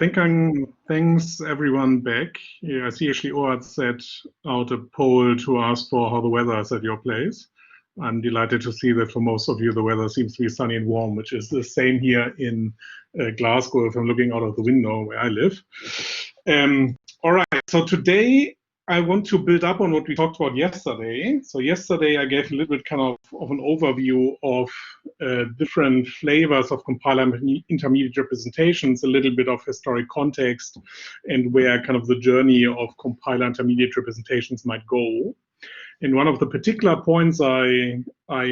thanks everyone back. Yeah, I see actually Ohad set out a poll to ask for how the weather is at your place. I'm delighted to see that for most of you the weather seems to be sunny and warm, which is the same here in Glasgow if I'm looking out of the window where I live. All right, so today I want to build up on what we talked about yesterday. So yesterday I gave a little bit kind of an overview of different flavors of compiler intermediate representations, a little bit of historic context, and where kind of the journey of compiler intermediate representations might go. And one of the particular points I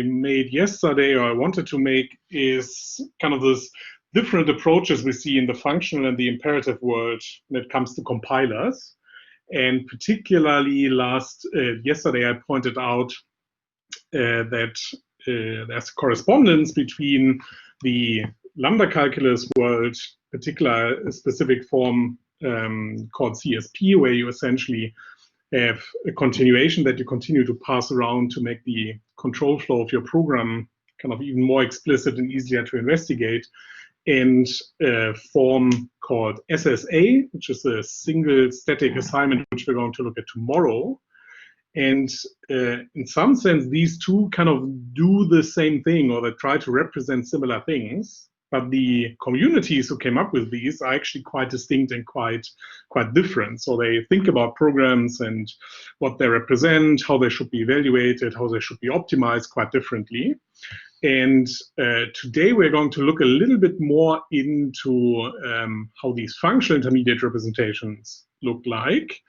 made yesterday, or I wanted to make, is kind of this different approaches we see in the functional and the imperative world when it comes to compilers. And particularly yesterday, I pointed out that there's a correspondence between the lambda calculus world, particular specific form called CSP, where you essentially have a continuation that you continue to pass around to make the control flow of your program kind of even more explicit and easier to investigate, and a form called SSA, which is a single static assignment, which we're going to look at tomorrow. And in some sense, these two kind of do the same thing, or they try to represent similar things. But the communities who came up with these are actually quite distinct and quite different. So they think about programs and what they represent, how they should be evaluated, how they should be optimized quite differently. And today we're going to look a little bit more into how these functional intermediate representations look like.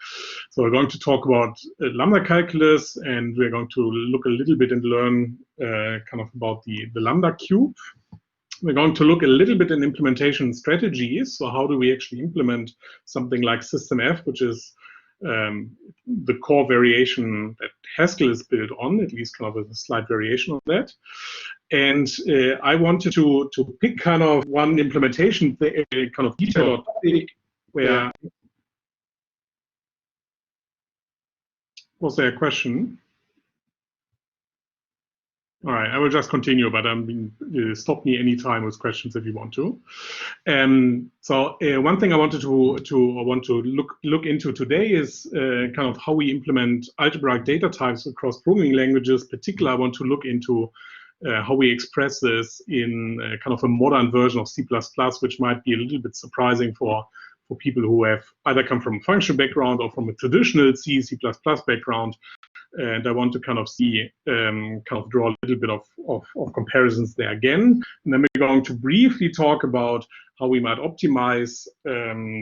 So we're going to talk about lambda calculus, and we're going to look a little bit and learn kind of about the lambda cube. We're going to look a little bit in implementation strategies. So how do we actually implement something like systemf, which is the core variation that Haskell is built on, at least kind of a slight variation of that. And I wanted to pick kind of one implementation kind of detail topic where... Was there a question? All right, I will just continue, but stop me anytime with questions if you want to. So one thing I wanted to look into today is kind of how we implement algebraic data types across programming languages. Particularly, I want to look into how we express this in kind of a modern version of C++, which might be a little bit surprising for people who have either come from a functional background or from a traditional C++ background. And I want to kind of see, kind of draw a little bit of comparisons there again. And then we're going to briefly talk about how we might optimize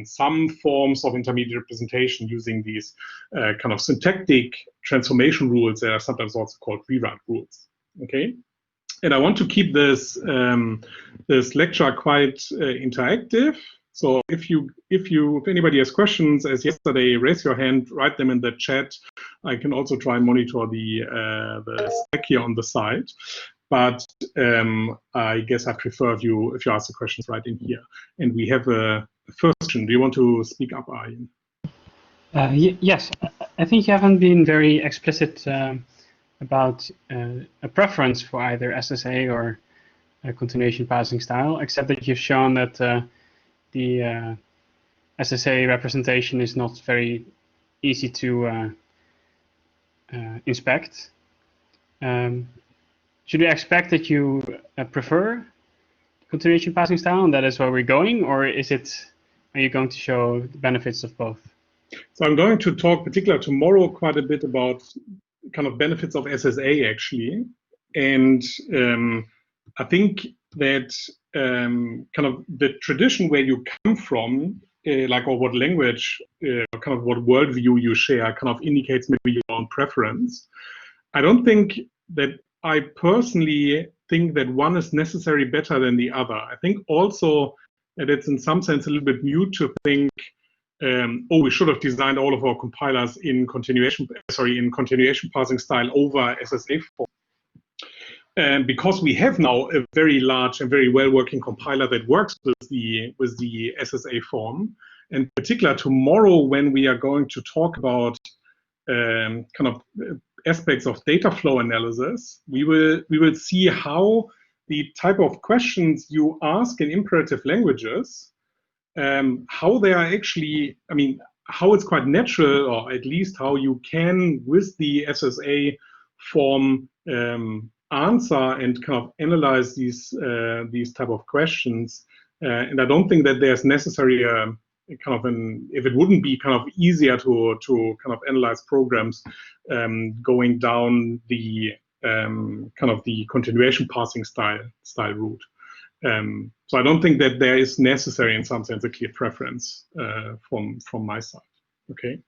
some forms of intermediate representation using these kind of syntactic transformation rules that are sometimes also called rewrite rules. Okay. And I want to keep this this lecture quite interactive. So if anybody has questions, as yesterday, raise your hand, write them in the chat. I can also try and monitor the stack here on the side. But I guess I prefer if you ask the questions right in here. And we have a first question. Do you want to speak up, Arjen? Yes, I think you haven't been very explicit about a preference for either SSA or a continuation passing style, except that you've shown that the SSA representation is not very easy to inspect. Should we expect that you prefer continuation passing style and that is where we're going, or are you going to show the benefits of both? So I'm going to talk particularly tomorrow quite a bit about kind of benefits of SSA actually. And I think that kind of the tradition where you come from, or what language, kind of what worldview you share, kind of indicates maybe your own preference. I don't think that I personally think that one is necessarily better than the other. I think also that it's in some sense a little bit mute to think, oh, we should have designed all of our compilers in continuation passing style over SSA form. Because we have now a very large and very well-working compiler that works with the SSA form. In particular, tomorrow when we are going to talk about kind of aspects of data flow analysis, we will see how the type of questions you ask in imperative languages how they are actually, I mean, how it's quite natural, or at least how you can, with the SSA form, answer and kind of analyze these type of questions. And I don't think that there's necessarily a kind of if it wouldn't be kind of easier to kind of analyze programs going down the kind of the continuation parsing style route. So I don't think that there is necessary, in some sense, a clear preference from my side. Okay.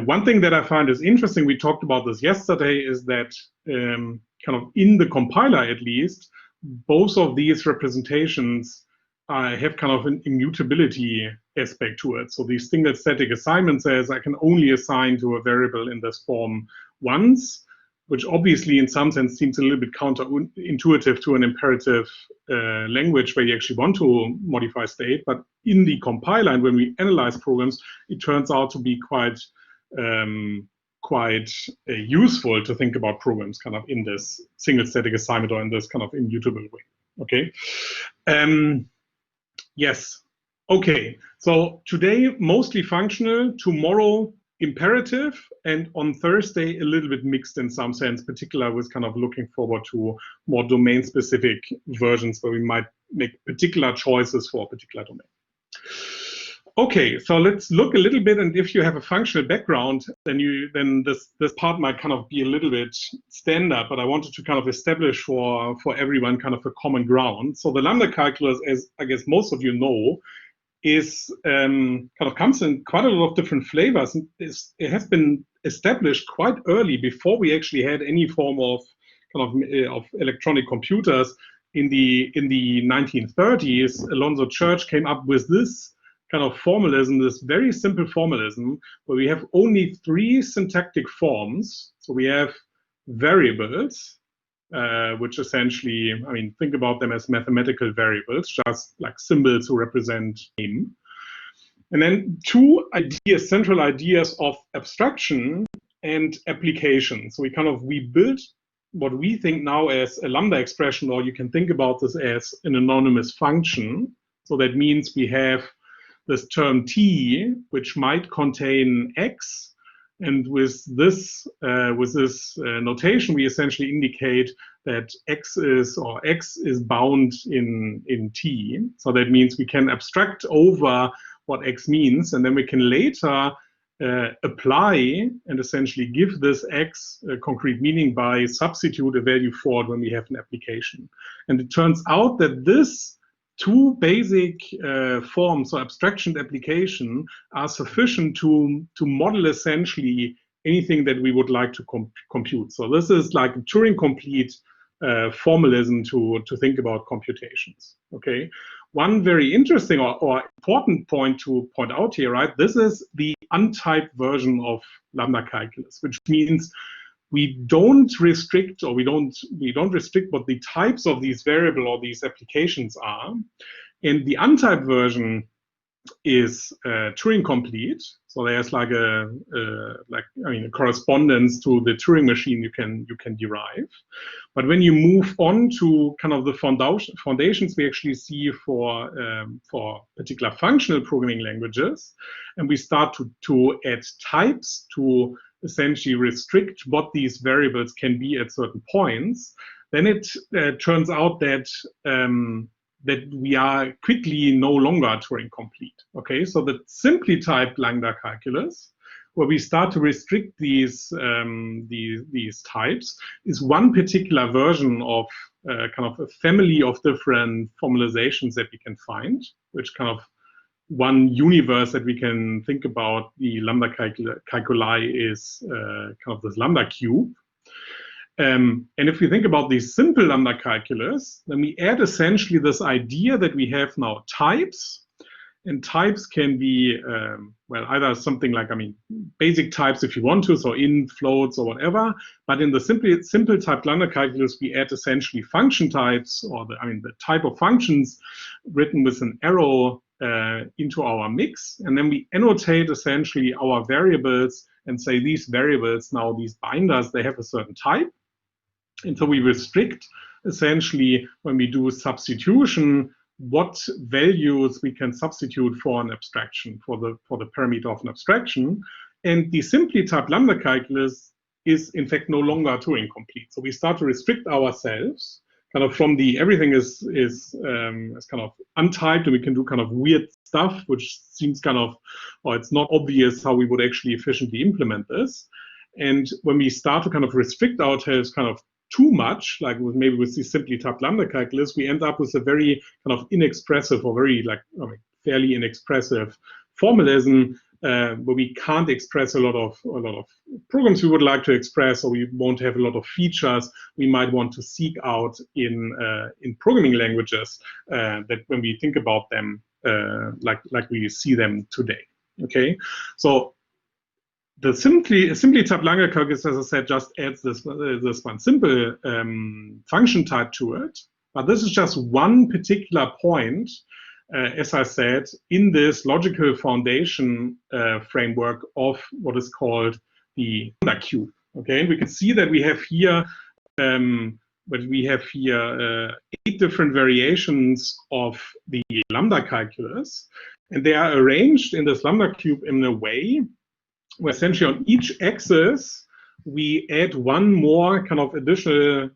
One thing that I find is interesting, we talked about this yesterday, is that kind of in the compiler, at least, both of these representations have kind of an immutability aspect to it. So the single static assignment says I can only assign to a variable in this form once, which obviously in some sense seems a little bit counterintuitive to an imperative language where you actually want to modify state. But in the compiler, and when we analyze programs, it turns out to be quite useful to think about programs kind of in this single static assignment or in this kind of immutable way. Okay. Yes. Okay. So today mostly functional, tomorrow imperative, and on Thursday a little bit mixed in some sense, particularly with kind of looking forward to more domain-specific versions where we might make particular choices for a particular domain. Okay, so let's look a little bit, and if you have a functional background, then this part might kind of be a little bit standard, but I wanted to kind of establish for everyone kind of a common ground. So the Lambda calculus, as I guess most of you know, is kind of comes in quite a lot of different flavors. It has been established quite early, before we actually had any form of kind of electronic computers. In the 1930s, Alonzo Church came up with this kind of formalism, this very simple formalism, where we have only 3 syntactic forms. So we have variables, which essentially, I mean, think about them as mathematical variables, just like symbols who represent name. And then 2 ideas, central ideas of abstraction and application. So we built what we think now as a Lambda expression, or you can think about this as an anonymous function. So that means we have this term t, which might contain x. And with this notation, we essentially indicate that x is bound in t. So that means we can abstract over what x means, and then we can later apply and essentially give this x a concrete meaning by substitute a value for it when we have an application. And it turns out that this 2 basic forms, so abstraction and application, are sufficient to model essentially anything that we would like to compute. So this is like a Turing complete formalism to think about computations. Okay. One very interesting or important point to point out here, right? This is the untyped version of Lambda calculus, which means we don't restrict, or we don't restrict what the types of these variable or these applications are. And the untyped version is Turing complete. So there's like a correspondence to the Turing machine you can derive. But when you move on to kind of the foundations we actually see for particular functional programming languages, and we start to add types to essentially restrict what these variables can be at certain points, then it turns out that that we are quickly no longer Turing complete. Okay, so the simply typed Lambda calculus, where we start to restrict these types, is one particular version of kind of a family of different formalizations that we can find, which kind of one universe that we can think about the Lambda calculi is kind of this Lambda cube. And if we think about the simple Lambda calculus, then we add essentially this idea that we have now types, and types can be, well, either something like, I mean, basic types if you want to, so int, floats, or whatever. But in the simple type Lambda calculus, we add essentially function types, or the type of functions written with an arrow into our mix. And then we annotate essentially our variables and say these variables, now these binders, they have a certain type. And so we restrict essentially when we do substitution what values we can substitute for an abstraction, for the parameter of an abstraction. And the simply typed lambda calculus is in fact no longer Turing complete. So we start to restrict ourselves kind of from the everything is kind of untyped, and we can do kind of weird stuff, which seems kind of, or it's not obvious how we would actually efficiently implement this. And when we start to kind of restrict ourselves kind of too much, like maybe with the simply typed lambda calculus, we end up with a very kind of inexpressive or very like fairly inexpressive formalism where we can't express a lot of programs we would like to express, or we won't have a lot of features we might want to seek out in programming languages that when we think about them like we see them today. Okay, so the simply typed lambda calculus, as I said, just adds this one simple function type to it. But this is just one particular point, as I said, in this logical foundation framework of what is called the lambda cube. Okay, we can see that we have here, 8 different variations of the lambda calculus, and they are arranged in this lambda cube in a way where essentially on each axis we add one more kind of additional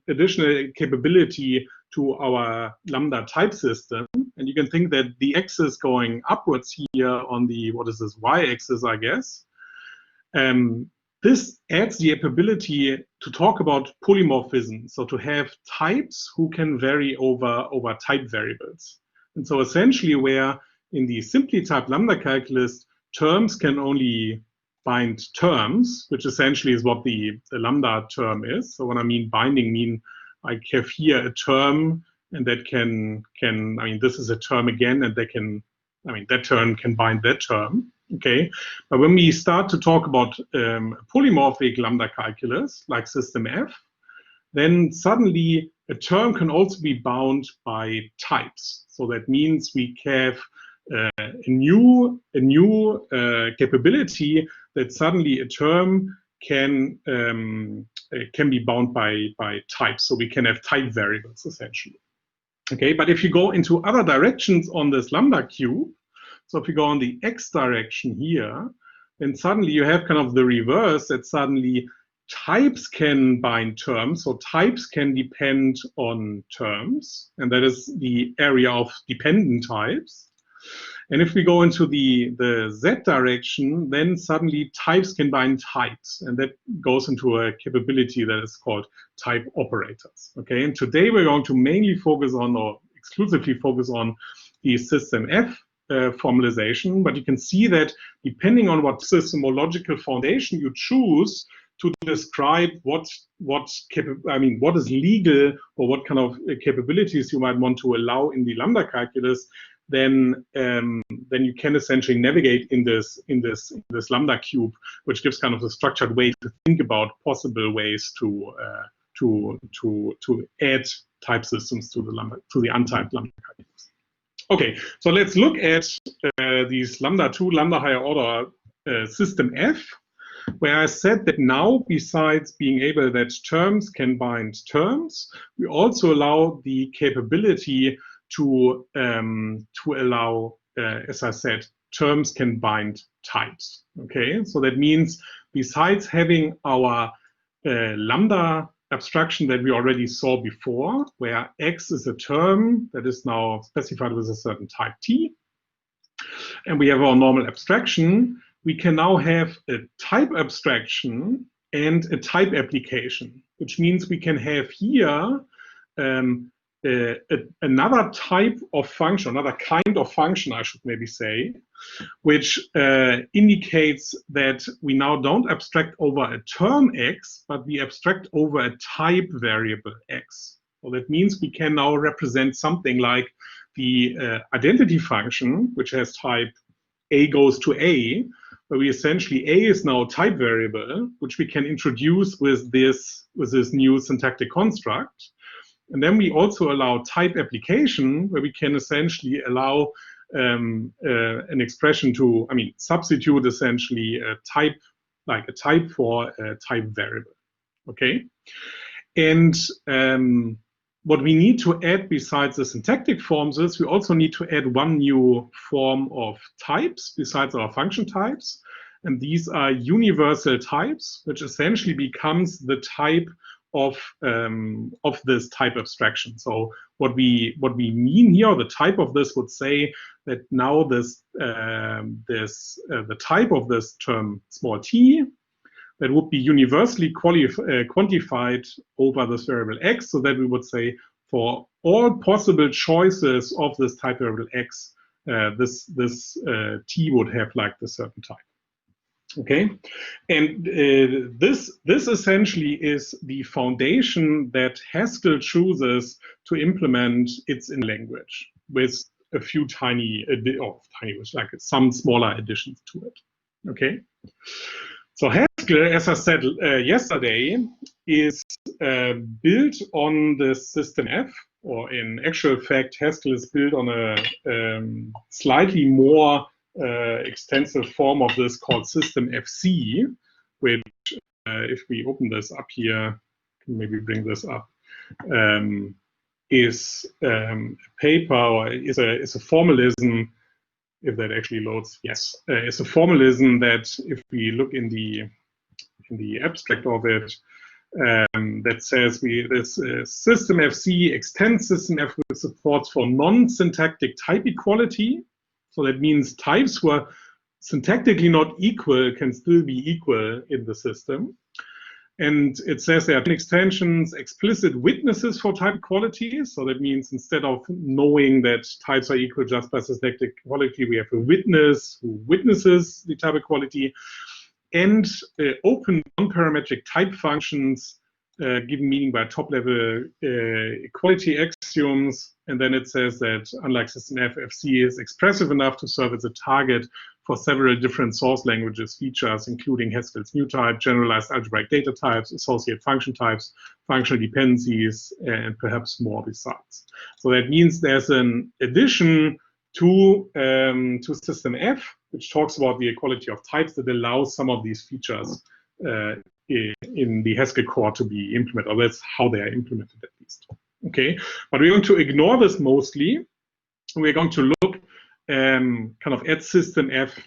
capability to our lambda type system. And you can think that the axis going upwards here on the, what is this, y-axis, I guess, this adds the ability to talk about polymorphism, so to have types who can vary over type variables. And so essentially where in the simply typed lambda calculus, terms can only bind terms, which essentially is what the lambda term is. So when I mean binding, I have here a term, and that can I mean, this is a term again, and that term can bind that term. Okay, but when we start to talk about polymorphic lambda calculus, like system F, then suddenly a term can also be bound by types. So that means we have a new capability that suddenly a term can be bound by types. So we can have type variables essentially. Okay, but if you go into other directions on this lambda cube, so if you go on the x direction here, then suddenly you have kind of the reverse, that suddenly types can bind terms, so types can depend on terms, and that is the area of dependent types. And if we go into the z direction, then suddenly types can bind types, and that goes into a capability that is called type operators. Okay, and today we're going to mainly focus on, or exclusively focus on, the system F formalization, but you can see that depending on what system or logical foundation you choose to describe what is legal, or what kind of capabilities you might want to allow in the lambda calculus, then you can essentially navigate in this lambda cube, which gives kind of a structured way to think about possible ways to add type systems to the untyped lambda calculus. Okay, so let's look at these lambda 2, lambda higher order system F, where I said that now, besides being able that terms can bind terms, we also allow the capability to allow, as I said, terms can bind types. Okay, so that means besides having our lambda abstraction that we already saw before, where x is a term that is now specified with a certain type t, and we have our normal abstraction, we can now have a type abstraction and a type application, which means we can have here another type of function, another kind of function, I should maybe say, which indicates that we now don't abstract over a term x, but we abstract over a type variable x. So that means we can now represent something like the identity function, which has type a goes to a, where we essentially, a is now a type variable, which we can introduce with this new syntactic construct. And then we also allow type application, where we can essentially allow an expression to, substitute essentially a type, like a type for a type variable. Okay, and what we need to add besides the syntactic forms is we also need to add one new form of types besides our function types. And these are universal types, which essentially becomes the type of this type abstraction. So what we mean here, the type of this would say that now the type of this term small t, that would be universally quantified over this variable x, so that we would say for all possible choices of this type variable x, this t would have like the certain type. Okay, and this essentially is the foundation that Haskell chooses to implement its in language with a few tiny, like some smaller additions to it. Okay, so Haskell, as I said yesterday, is built on the system F, or in actual fact, Haskell is built on a slightly more extensive form of this called system FC, which if we open this up here, can maybe bring this up, is a paper, or is a formalism, if that actually loads, yes, it's a formalism that if we look in the abstract of it, that says this system FC extends system F with supports for non-syntactic type equality. So that means types who are syntactically not equal can still be equal in the system. And it says there are 10 extensions, explicit witnesses for type equality. So that means instead of knowing that types are equal just by syntactic equality, we have a witness who witnesses the type equality. And open non-parametric type functions given meaning by top-level equality axioms. And then it says that, unlike system F, FC is expressive enough to serve as a target for several different source languages features, including Haskell's new type, generalized algebraic data types, associate function types, functional dependencies, and perhaps more besides. So that means there's an addition to system F, which talks about the equality of types that allows some of these features in the Haskell core to be implemented, or that's how they are implemented at least. Okay, but we're going to ignore this mostly. We're going to look kind of at system F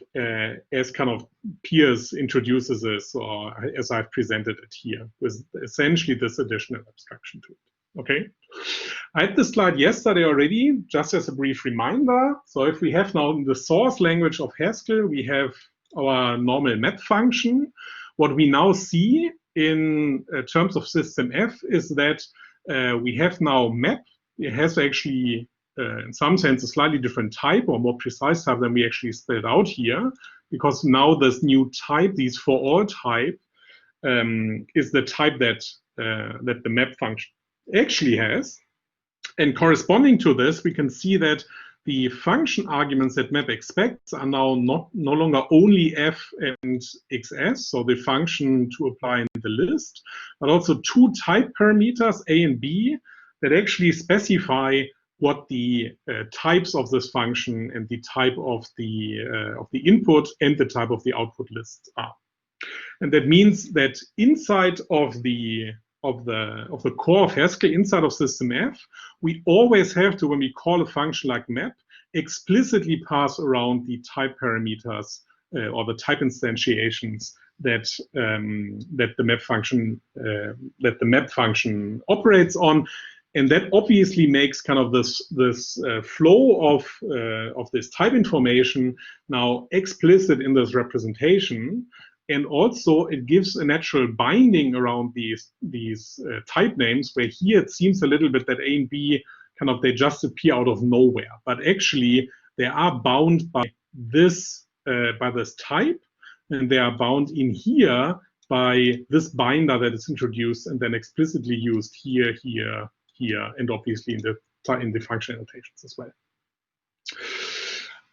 as kind of Piers introduces this, or as I've presented it here, with essentially this additional abstraction to it. Okay, I had this slide yesterday already, just as a brief reminder. So if we have now in the source language of Haskell, we have our normal map function. What we now see in terms of system F is that we have now map. It has actually, in some sense, a slightly different type or more precise type than we actually spelled out here, because now this new type, these for all type, is the type that the map function actually has. And corresponding to this, we can see that the function arguments that map expects are now no longer only f and xs, so the function to apply in the list, but also two type parameters, a and b, that actually specify what the types of this function and the type of the input and the type of the output list are. And that means that inside of the core of Haskell, inside of system F, we always have to, when we call a function like map, explicitly pass around the type parameters or the type instantiations that the map function operates on. And that obviously makes kind of this flow of this type information now explicit in this representation. And also it gives a natural binding around these type names, where here it seems a little bit that A and B kind of, they just appear out of nowhere. But actually they are bound by this type, and they are bound in here by this binder that is introduced and then explicitly used here, here, here, and obviously in the function annotations as well.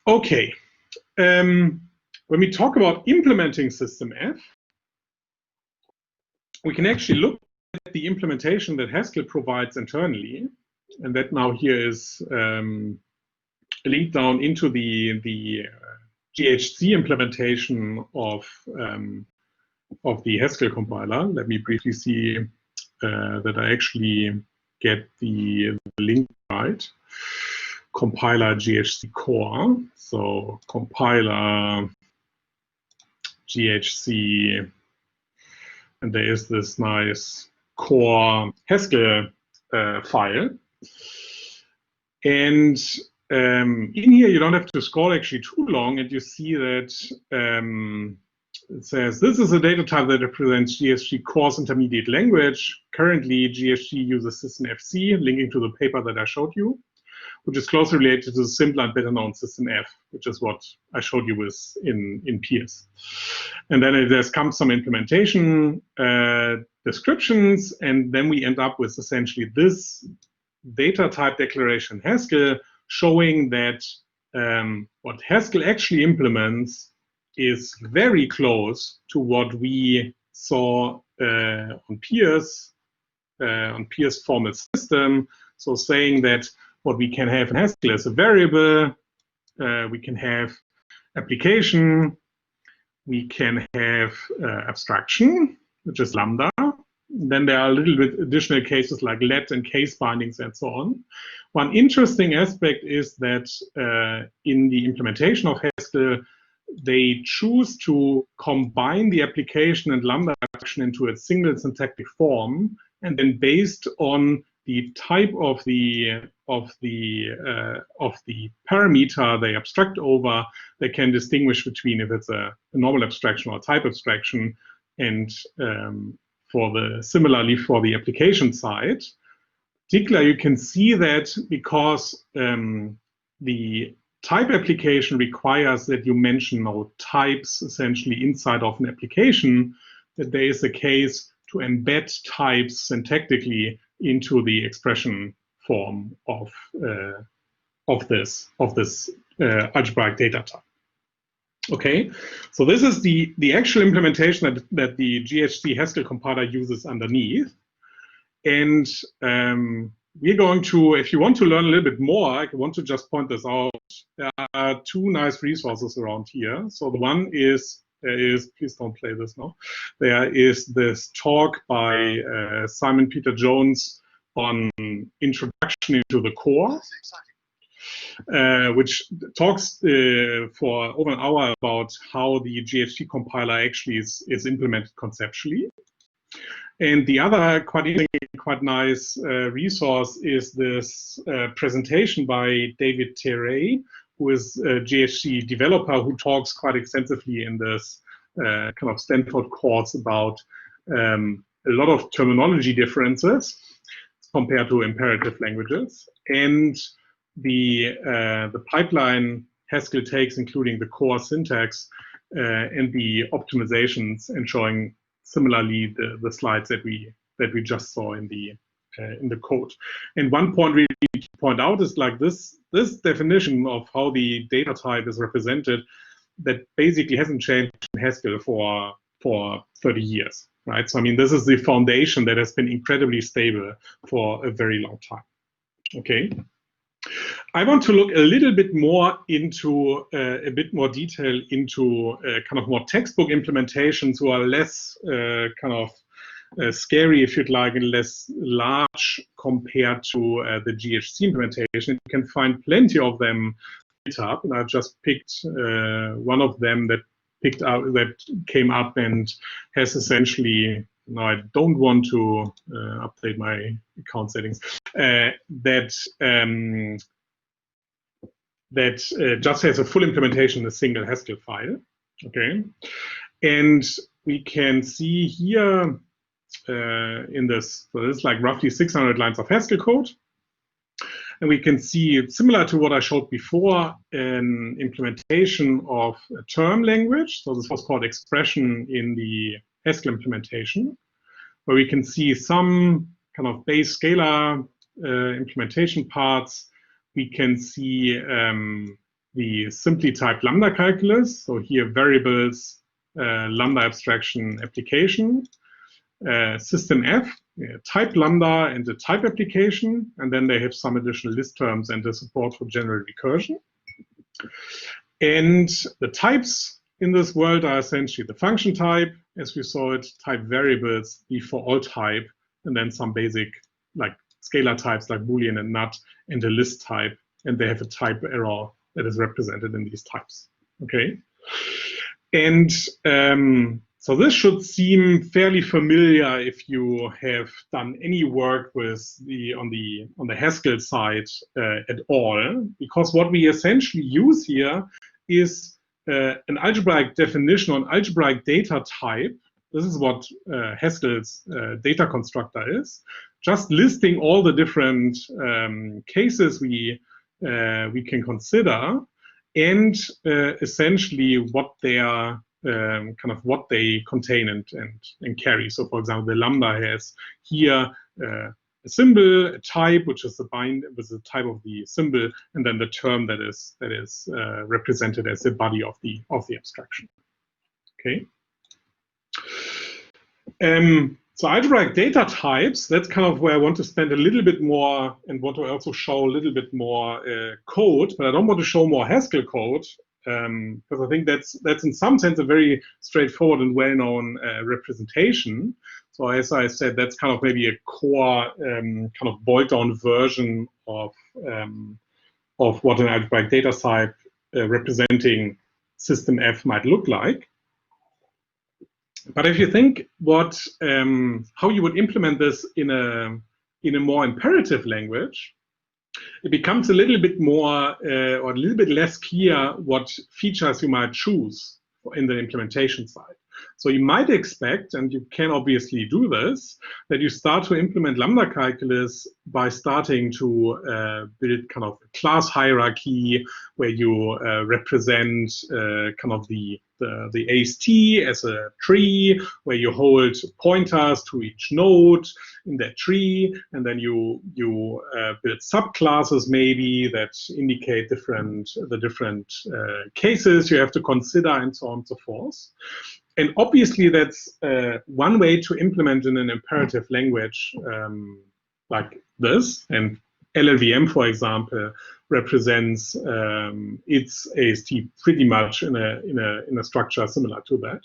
Okay. When we talk about implementing system F, we can actually look at the implementation that Haskell provides internally, and that now here is linked down into the GHC implementation of the Haskell compiler. Let me briefly see that I actually get the link right. Compiler GHC core. So compiler GHC, and there is this nice core Haskell file. And in here, you don't have to scroll actually too long, and you see that it says, this is a data type that represents GHG core's intermediate language. Currently, GHG uses systemfc, linking to the paper that I showed you, which is closely related to the simpler and better known systemf, which is what I showed you with in Pierce. And then there's come some implementation descriptions, and then we end up with essentially this data type declaration Haskell, showing that what Haskell actually implements is very close to what we saw on Pierce formal system. So saying that what we can have in Haskell is a variable, we can have application, we can have abstraction, which is Lambda. Then there are a little bit additional cases like let and case bindings and so on. One interesting aspect is that in the implementation of Haskell, they choose to combine the application and Lambda abstraction into a single syntactic form, and then based on the type of the parameter they abstract over, they can distinguish between if it's a normal abstraction or a type abstraction, and similarly for the application side. Particularly, you can see that because the type application requires that you mention no types essentially inside of an application, that there is a case to embed types syntactically into the expression form of this algebraic data type. Okay, so this is the actual implementation that the GHC Haskell compiler uses underneath. And we're going to, if you want to learn a little bit more, I want to just point this out. There are two nice resources around here. So the one is, please don't play this now. There is this talk by Simon Peter Jones on introduction into the core, which talks for over an hour about how the GHC compiler actually is implemented conceptually. And the other quite nice resource is this presentation by David Terray, who is a GHC developer who talks quite extensively in this kind of Stanford course about a lot of terminology differences compared to imperative languages, and the pipeline Haskell takes, including the core syntax and the optimizations, and showing similarly the slides that we just saw in the code. And one point we need to point out is like this definition of how the data type is represented, that basically hasn't changed in Haskell for 30 years, right? So I mean, this is the foundation that has been incredibly stable for a very long time. Okay. I want to look a little bit more into a bit more detail into kind of more textbook implementations who are less kind of scary, if you'd like, and less large compared to the GHC implementation. You can find plenty of them up, and I've just picked one of them that came up and has essentially, no, I don't want to update my account settings, that just has a full implementation in a single Haskell file. Okay, and we can see here in this, so this is like roughly 600 lines of Haskell code. And we can see, similar to what I showed before, an implementation of a term language. So this was called expression in the Haskell implementation, where we can see some kind of base scalar implementation parts. We can see the simply typed Lambda calculus. So here variables, Lambda abstraction application, system F, type Lambda and the type application, and then they have some additional list terms and the support for general recursion. And the types in this world are essentially the function type, as we saw it, type variables, the for all type, and then some basic like scalar types like Boolean and NUT, and a list type, and they have a type error that is represented in these types. Okay, and so this should seem fairly familiar if you have done any work with on the Haskell side at all, because what we essentially use here is an algebraic definition on algebraic data type. This is what Haskell's data constructor is, just listing all the different cases we can consider, and essentially what they are kind of what they contain and carry. So, for example, the lambda has here a symbol, a type, which is the with the type of the symbol, and then the term that is represented as the body of the abstraction. Okay. So algebraic data types, that's kind of where I want to spend a little bit more and want to also show a little bit more code, but I don't want to show more Haskell code, because I think that's in some sense a very straightforward and well-known representation. So as I said, that's kind of maybe a core kind of boiled-down version of what an algebraic data type representing system F might look like. But if you think how you would implement this in a more imperative language, it becomes a little bit more or a little bit less clear what features you might choose in the implementation side. So you might expect, and you can obviously do this, that you start to implement lambda calculus by starting to build kind of a class hierarchy where you represent kind of the AST as a tree, where you hold pointers to each node in that tree, and then you build subclasses maybe that indicate the different cases you have to consider, and so on and so forth. And obviously, that's one way to implement in an imperative language like this. And LLVM, for example, represents its AST pretty much in a structure similar to that.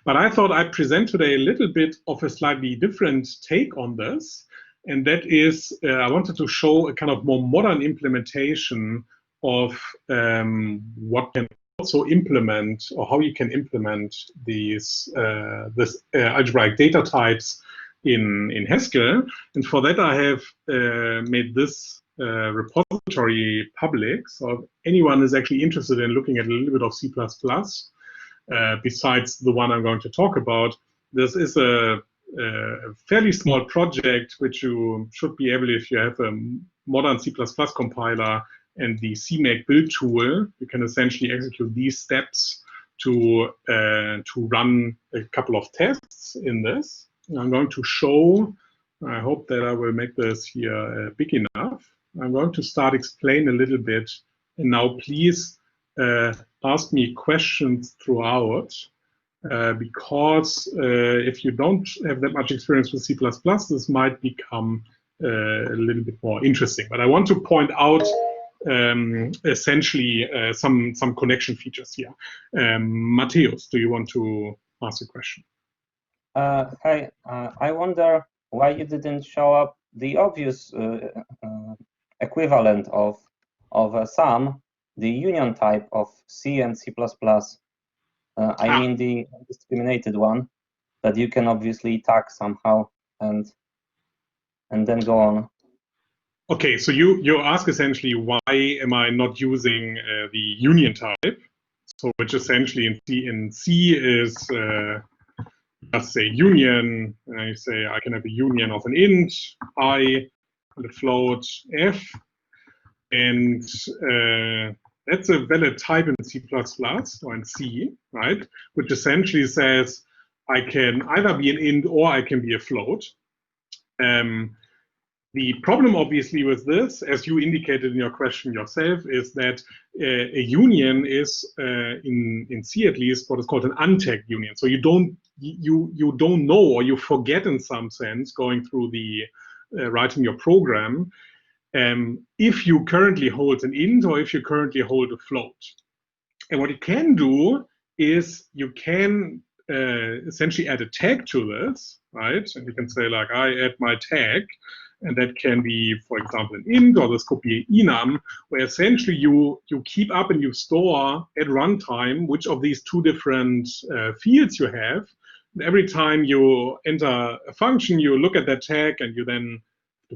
But I thought I'd present today a little bit of a slightly different take on this, and that is I wanted to show a kind of more modern implementation of what can also implement, or how you can implement these algebraic data types in Haskell. And for that, I have made this repository public. So if anyone is actually interested in looking at a little bit of C++, besides the one I'm going to talk about, this is a fairly small project which you should be able, if you have a modern C++ compiler and the CMake build tool, you can essentially execute these steps to run a couple of tests in this. I'm going to show, I hope that I will make this here big enough. I'm going to start explain a little bit, and now please ask me questions throughout, because if you don't have that much experience with C++, this might become a little bit more interesting. But I want to point out essentially some connection features here. Matthäus, do you want to ask a question? Hi, I wonder why you didn't show up the obvious equivalent of a sum, the union type of C and C++. I mean the discriminated one that you can obviously tag somehow and then go on. Okay, so you ask essentially why am I not using the union type? So which essentially in C is just say union, and you say I can have a union of an int I and a float f, and that's a valid type in C++ or in C, right? Which essentially says I can either be an int or I can be a float. The problem, obviously, with this, as you indicated in your question yourself, is that a union is, in C at least, what is called an unchecked union. So you don't know, or you forget in some sense, going through the writing your program, if you currently hold an int or if you currently hold a float. And what you can do is you can essentially add a tag to this, right? And you can say like, I add my tag, and that can be, for example, an int, or this could be an enum, where essentially you keep up and you store at runtime which of these two different fields you have. And every time you enter a function, you look at that tag, and you then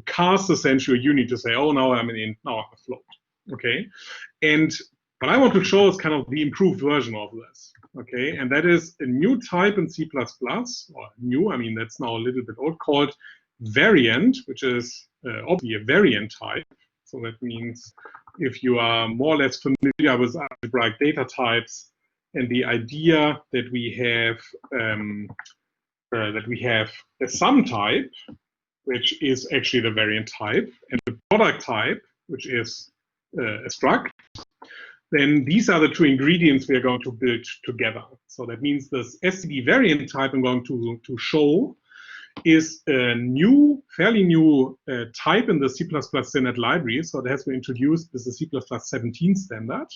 cast essentially a unit to say, oh, now I'm an int, now I'm a float. Okay, and what I want to show is kind of the improved version of this. Okay, and that is a new type in C++, or new, I mean, that's now a little bit old, called variant, which is obviously a variant type. So that means if you are more or less familiar with algebraic data types, and the idea that we have a sum type, which is actually the variant type, and the product type, which is a struct, then these are the two ingredients we are going to build together. So that means this std variant type I'm going to show is a new, fairly new type in the C++ standard library. So it has been introduced with the C++ 17 standard.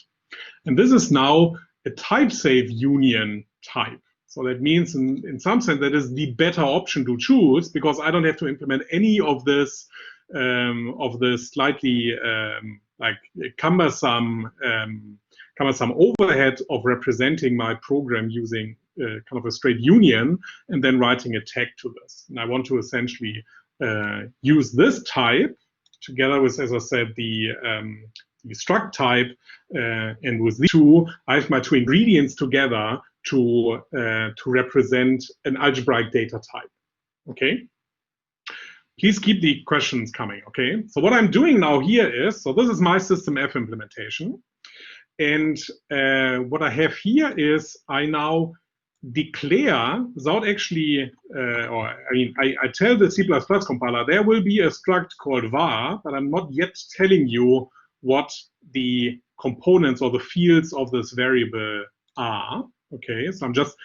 And this is now a type-safe union type. So that means in some sense that is the better option to choose, because I don't have to implement any of this slightly like cumbersome overhead of representing my program using kind of a straight union and then writing a tag to this. And I want to essentially use this type together with, as I said, the struct type, and with these two, I have my two ingredients together to represent an algebraic data type. Okay. Please keep the questions coming, okay? So what I'm doing now here is, so this is my system F implementation. And what I have here is I now declare, without actually, I tell the C++ compiler, there will be a struct called var, but I'm not yet telling you what the components or the fields of this variable are, okay? So I'm just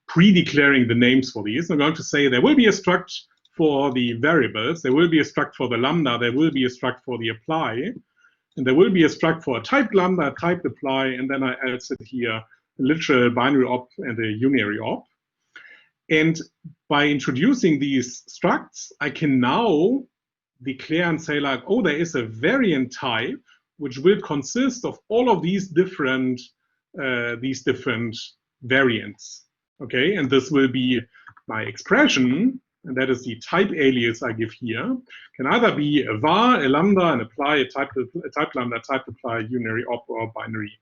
pre-declaring the names for these. I'm going to say there will be a struct for the variables, there will be a struct for the lambda, there will be a struct for the apply, and there will be a struct for a typed lambda, a typed apply, and then I add here a literal binary op and a unary op. And by introducing these structs, I can now declare and say like, oh, there is a variant type which will consist of all of these different variants. Okay, and this will be my expression, and that is the type alias I give here, can either be a var, a lambda, an apply, a type lambda, type apply, unary op, or binary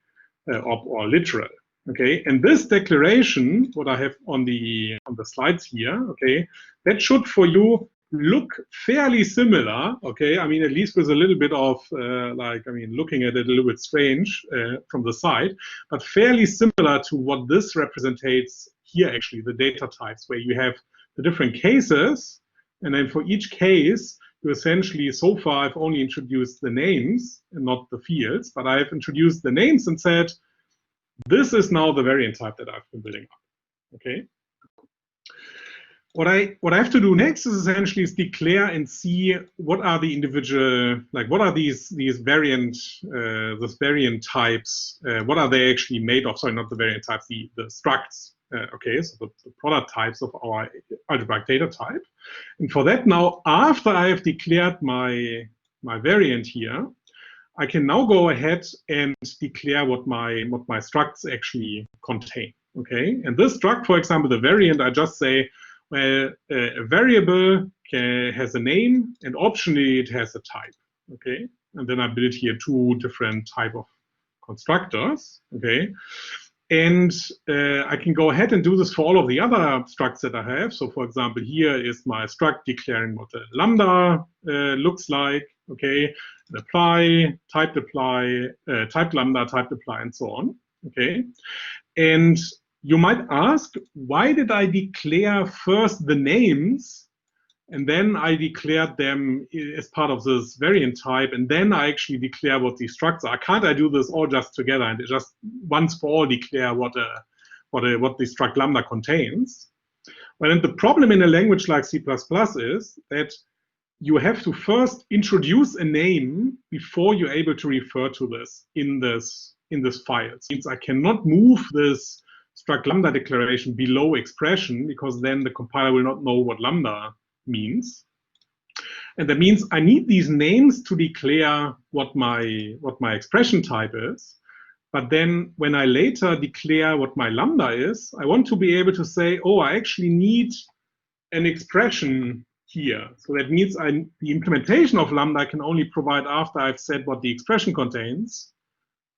op, or literal. Okay, and this declaration, what I have on the slides here, okay, that should for you look fairly similar. Okay, I mean, at least with a little bit of looking at it a little bit strange from the side, but fairly similar to what this represents here. Actually, the data types where you have the different cases, and then for each case, you essentially, so far, I've only introduced the names and not the fields, but I've introduced the names and said, this is now the variant type that I've been building up, okay? What I have to do next is essentially declare and see what are the individual, like what are these variant types, what are they actually made of? Sorry, not the variant types, the structs. Okay, so the product types of our algebraic data type. And for that now, after I have declared my variant here, I can now go ahead and declare what my structs actually contain. Okay, and this struct, for example, the variant, I just say, well, a variable has a name, and optionally it has a type. Okay, and then I build here two different type of constructors. Okay. And I can go ahead and do this for all of the other structs that I have. So for example, here is my struct declaring what a lambda looks like, okay, an apply, typed lambda, typed apply, and so on, okay. And you might ask, why did I declare first the names, and then I declared them as part of this variant type, and then I actually declare what these structs are? Can't I do this all just together and just once for all declare what the struct lambda contains? Well, and the problem in a language like C++ is that you have to first introduce a name before you're able to refer to this in this file. It means I cannot move this struct lambda declaration below expression, because then the compiler will not know what lambda means. And that means I need these names to declare what my expression type is. But then when I later declare what my lambda is, I want to be able to say, oh, I actually need an expression here. So that means the implementation of lambda I can only provide after I've said what the expression contains.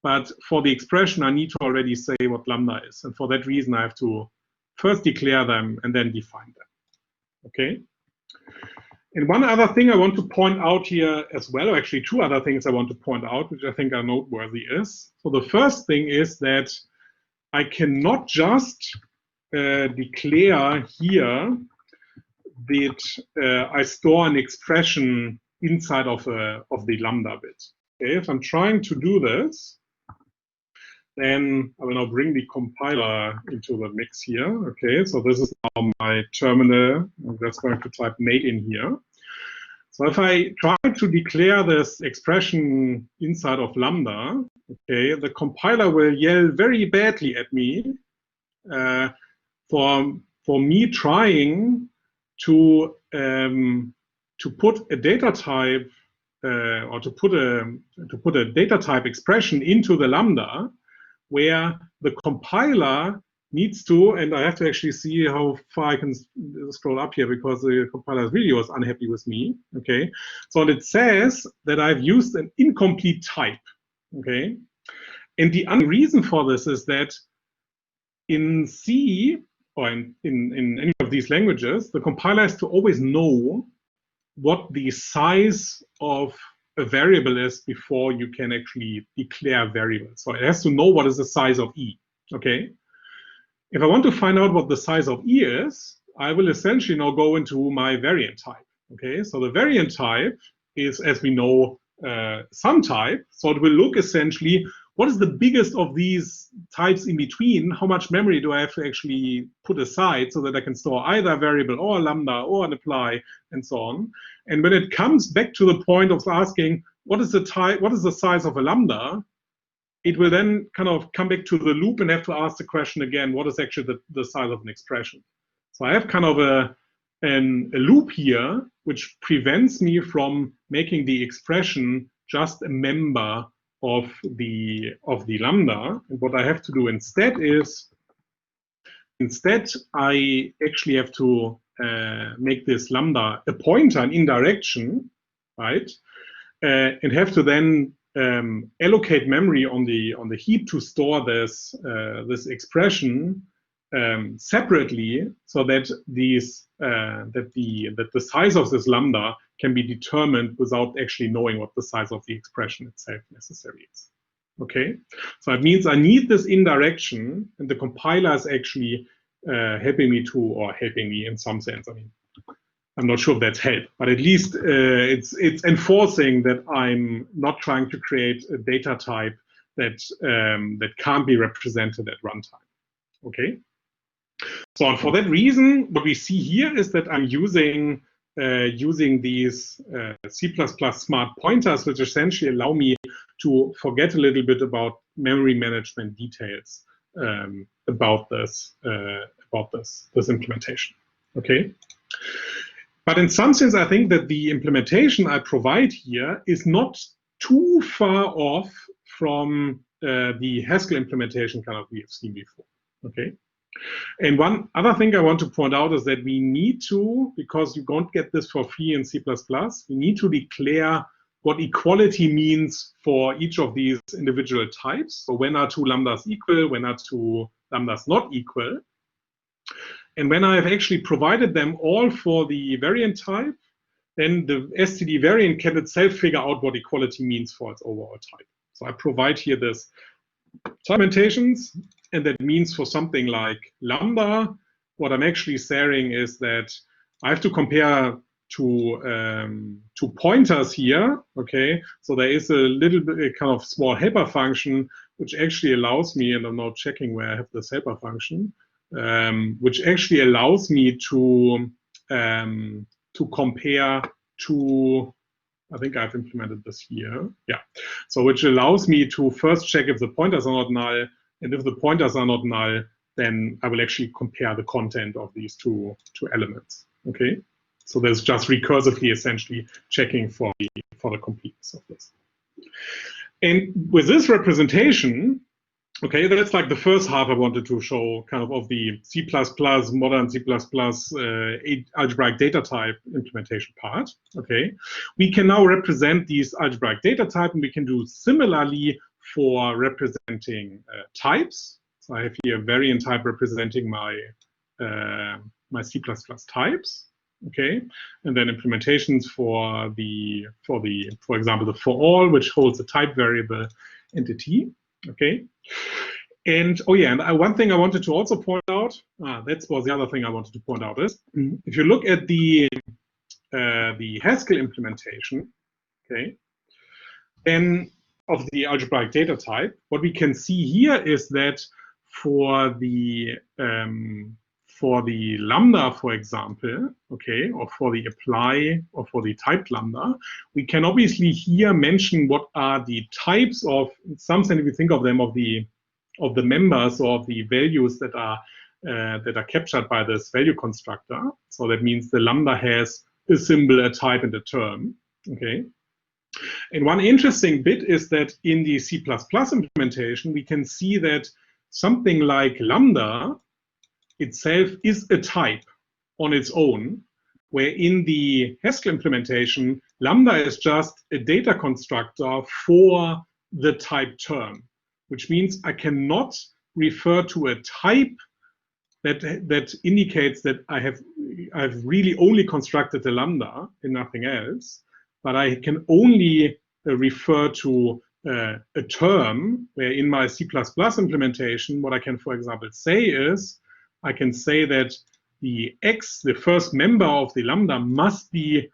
But for the expression, I need to already say what lambda is. And for that reason, I have to first declare them and then define them. Okay? And one other thing I want to point out here as well, or actually two other things I want to point out, which I think are noteworthy is, so the first thing is that I cannot just declare here that I store an expression inside of the lambda bit. Okay, if I'm trying to do this, then I will now bring the compiler into the mix here. Okay, so this is now my terminal. I'm just going to type mate in here. So if I try to declare this expression inside of lambda, okay, the compiler will yell very badly at me for me trying to put a data type or to put a data type expression into the lambda, where the compiler needs to, and I have to actually see how far I can scroll up here because the compiler's video is unhappy with me, okay? So it says that I've used an incomplete type, okay? And the reason for this is that in C, or in any of these languages, the compiler has to always know what the size of a variable is before you can actually declare variables. So it has to know what is the size of E, okay? If I want to find out what the size of E is, I will essentially now go into my variant type, okay? So the variant type is, as we know, some type. So it will look essentially, what is the biggest of these types in between? How much memory do I have to actually put aside so that I can store either a variable or a lambda or an apply and so on? And when it comes back to the point of asking, what is the type, what is the size of a lambda? It will then kind of come back to the loop and have to ask the question again, what is actually the size of an expression? So I have kind of a loop here, which prevents me from making the expression just a member of the lambda. And what I have to do instead is, I actually have to make this lambda a pointer, an indirection, right? And have to then allocate memory on the heap to store this expression separately, so that the size of this lambda can be determined without actually knowing what the size of the expression itself necessarily is. Okay, so it means I need this indirection, and the compiler is actually helping me in some sense. I mean, I'm not sure if that's help, but at least it's enforcing that I'm not trying to create a data type that can't be represented at runtime. Okay. So and for that reason, what we see here is that I'm using these C++ smart pointers, which essentially allow me to forget a little bit about memory management details about this implementation. Okay. But in some sense, I think that the implementation I provide here is not too far off from the Haskell implementation kind of we have seen before. Okay. And one other thing I want to point out is that we need to, because you don't get this for free in C++, we need to declare what equality means for each of these individual types. So when are two lambdas equal, when are two lambdas not equal. And when I've actually provided them all for the variant type, then the std variant can itself figure out what equality means for its overall type. So I provide here this implementations, and that means for something like lambda, what I'm actually saying is that I have to compare two pointers here. Okay, so there is a little bit a kind of small helper function which actually allows me, and I'm now checking where I have this helper function, which actually allows me to compare two. I think I've implemented this here. Yeah, so which allows me to first check if the pointers are not null, and if the pointers are not null, then I will actually compare the content of these two elements. Okay. So there's just recursively essentially checking for the completeness of this. And with this representation, okay, that's like the first half I wanted to show, kind of the C++, modern C++ algebraic data type implementation part. Okay, we can now represent these algebraic data type, and we can do similarly for representing types. So I have here a variant type representing my my C++ types. Okay, and then implementations for example, the for all, which holds a type variable entity. Okay, and oh yeah, and one thing I wanted to also point out, that was the other thing I wanted to point out is, if you look at the Haskell implementation, okay, then of the algebraic data type, what we can see here is that for the lambda, for example, okay, or for the apply or for the typed lambda, we can obviously here mention what are the types of, in some sense, if you think of them, of the members or of the values that are captured by this value constructor. So that means the lambda has a symbol, a type, and a term. Okay. And one interesting bit is that in the C++ implementation, we can see that something like lambda itself is a type on its own, where in the Haskell implementation, lambda is just a data constructor for the type term, which means I cannot refer to a type that indicates that I've really only constructed a lambda and nothing else, but I can only refer to a term, where in my C++ implementation, what I can, for example, say is, I can say that the x, the first member of the lambda, must be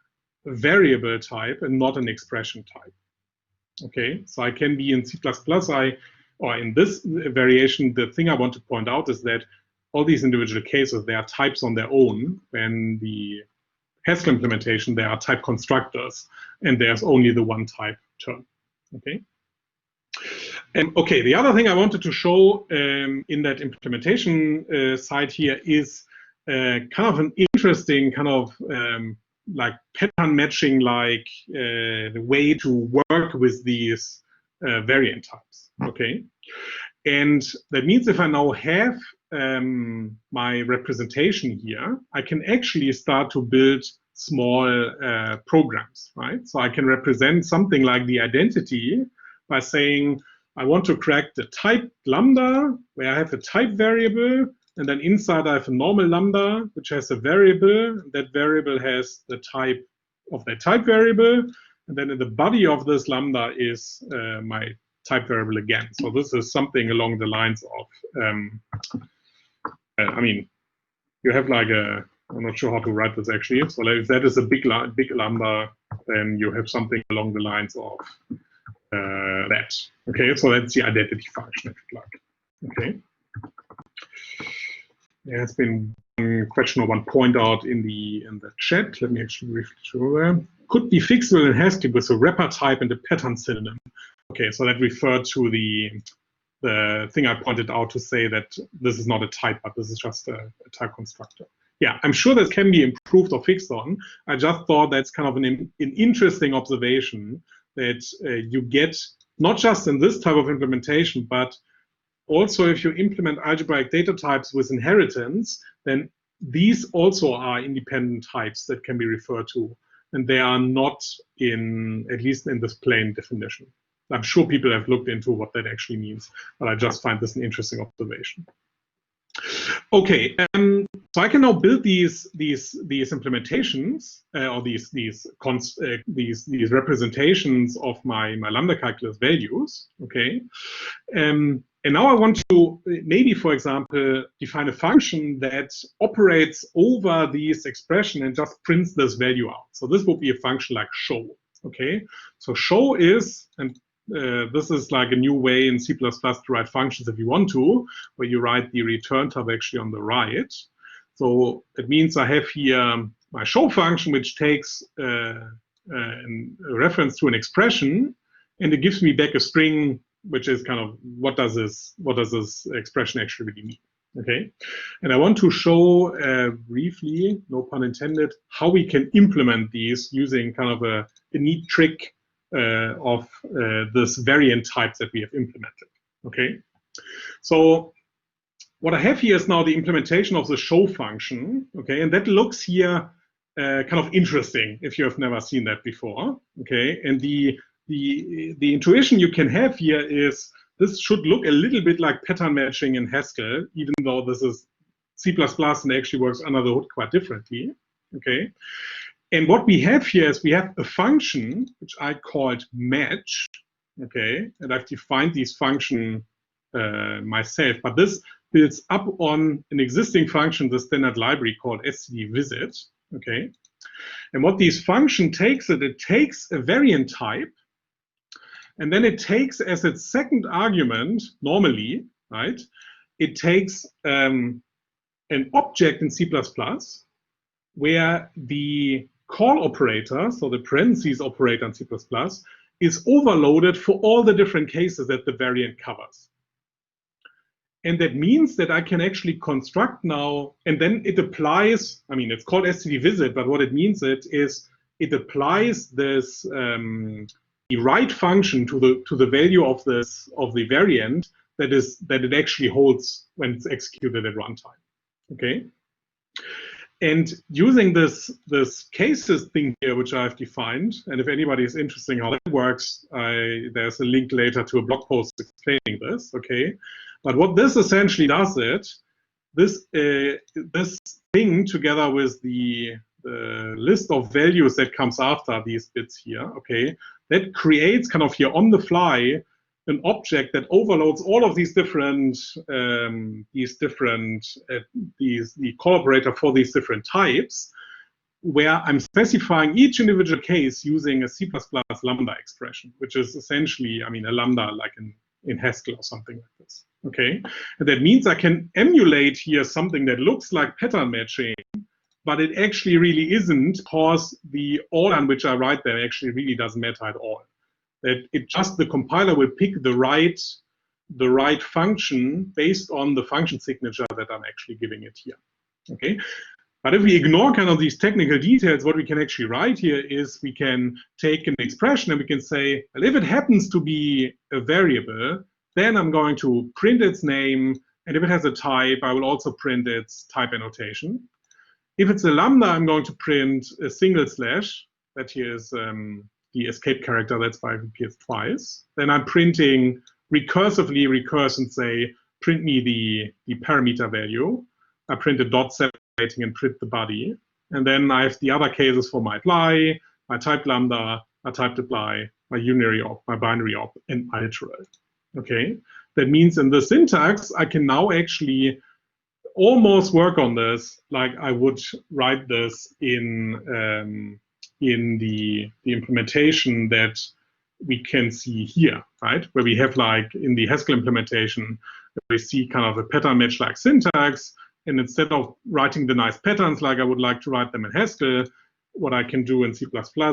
a variable type and not an expression type. Okay, so I can be in C++, or in this variation, the thing I want to point out is that all these individual cases, they are types on their own. When the Haskell implementation, they are type constructors, and there's only the one type term. Okay. Okay, the other thing I wanted to show in that implementation side here is kind of an interesting kind of like pattern matching, like the way to work with these variant types. Okay, and that means if I now have my representation here, I can actually start to build small programs, right? So I can represent something like the identity by saying, I want to crack the type lambda, where I have a type variable, and then inside I have a normal lambda, which has a variable. That variable has the type of that type variable, and then in the body of this lambda is my type variable again. So this is something along the lines of, I mean, you have like a, I'm not sure how to write this actually. So if that is a big lambda, then you have something along the lines of that. Okay, so that's the identity function, if you like. Okay. There has been one question or one point out in the chat. Let me actually briefly show them. Could be fixable in Haskell with a wrapper type and a pattern synonym. Okay, so that referred to the thing I pointed out to say that this is not a type, but this is just a type constructor. Yeah, I'm sure that can be improved or fixed on. I just thought that's kind of an interesting observation that you get not just in this type of implementation, but also if you implement algebraic data types with inheritance, then these also are independent types that can be referred to, and they are not in, at least in this plain definition. I'm sure people have looked into what that actually means, but I just find this an interesting observation. Okay, so I can now build these implementations or these representations of my lambda calculus values. Okay, and now I want to maybe, for example, define a function that operates over this expression and just prints this value out. So this would be a function like show. Okay, so show is, and this is like a new way in C++ to write functions if you want to, where you write the return type actually on the right. So it means I have here my show function, which takes a reference to an expression, and it gives me back a string, which is kind of what does this expression actually really mean? Okay, and I want to show briefly, no pun intended, how we can implement these using kind of a neat trick of this variant type that we have implemented. Okay, so what I have here is now the implementation of the show function. Okay, and that looks here kind of interesting if you have never seen that before. Okay, and the intuition you can have here is this should look a little bit like pattern matching in Haskell, even though this is C++ and actually works under the hood quite differently. Okay, and what we have here is we have a function which I called match. Okay, and I've defined this function myself, but this builds up on an existing function, the standard library called stdvisit. Okay, and what this function takes, it takes a variant type, and then it takes as its second argument, normally, right? It takes an object in C++ where the call operator, so the parentheses operator in C++, is overloaded for all the different cases that the variant covers. And that means that I can actually construct now, and then it applies, I mean, it's called stdvisit, but what it means is it applies this the right function to the value of the variant that it actually holds when it's executed at runtime. Okay, and using this cases thing here, which I've defined, and if anybody is interested in how that works, there's a link later to a blog post explaining this. Okay, but what this essentially does this thing together with the list of values that comes after these bits here, okay, that creates kind of here on the fly an object that overloads all of these different the call operator for these different types, where I'm specifying each individual case using a C++ Lambda expression, which is essentially, I mean, a lambda like in Haskell or something like this. Okay, and that means I can emulate here something that looks like pattern matching, but it actually really isn't, because the order in which I write them actually really doesn't matter at all. That it just, the compiler will pick the right function based on the function signature that I'm actually giving it here. Okay, but if we ignore kind of these technical details, what we can actually write here is we can take an expression and we can say, well, if it happens to be a variable, then I'm going to print its name, and if it has a type, I will also print its type annotation. If it's a lambda, I'm going to print a single slash. That here is the escape character, that's why it appears twice. Then I'm printing recursively recurse and say, print me the parameter value. I print a dot separating and print the body. And then I have the other cases for my apply, my type lambda, my typed apply, my unary op, my binary op, and my literal. Okay, that means in the syntax, I can now actually almost work on this like I would write this in the implementation that we can see here, right? Where we have, like in the Haskell implementation, we see kind of a pattern match like syntax, and instead of writing the nice patterns like I would like to write them in Haskell, what I can do in C++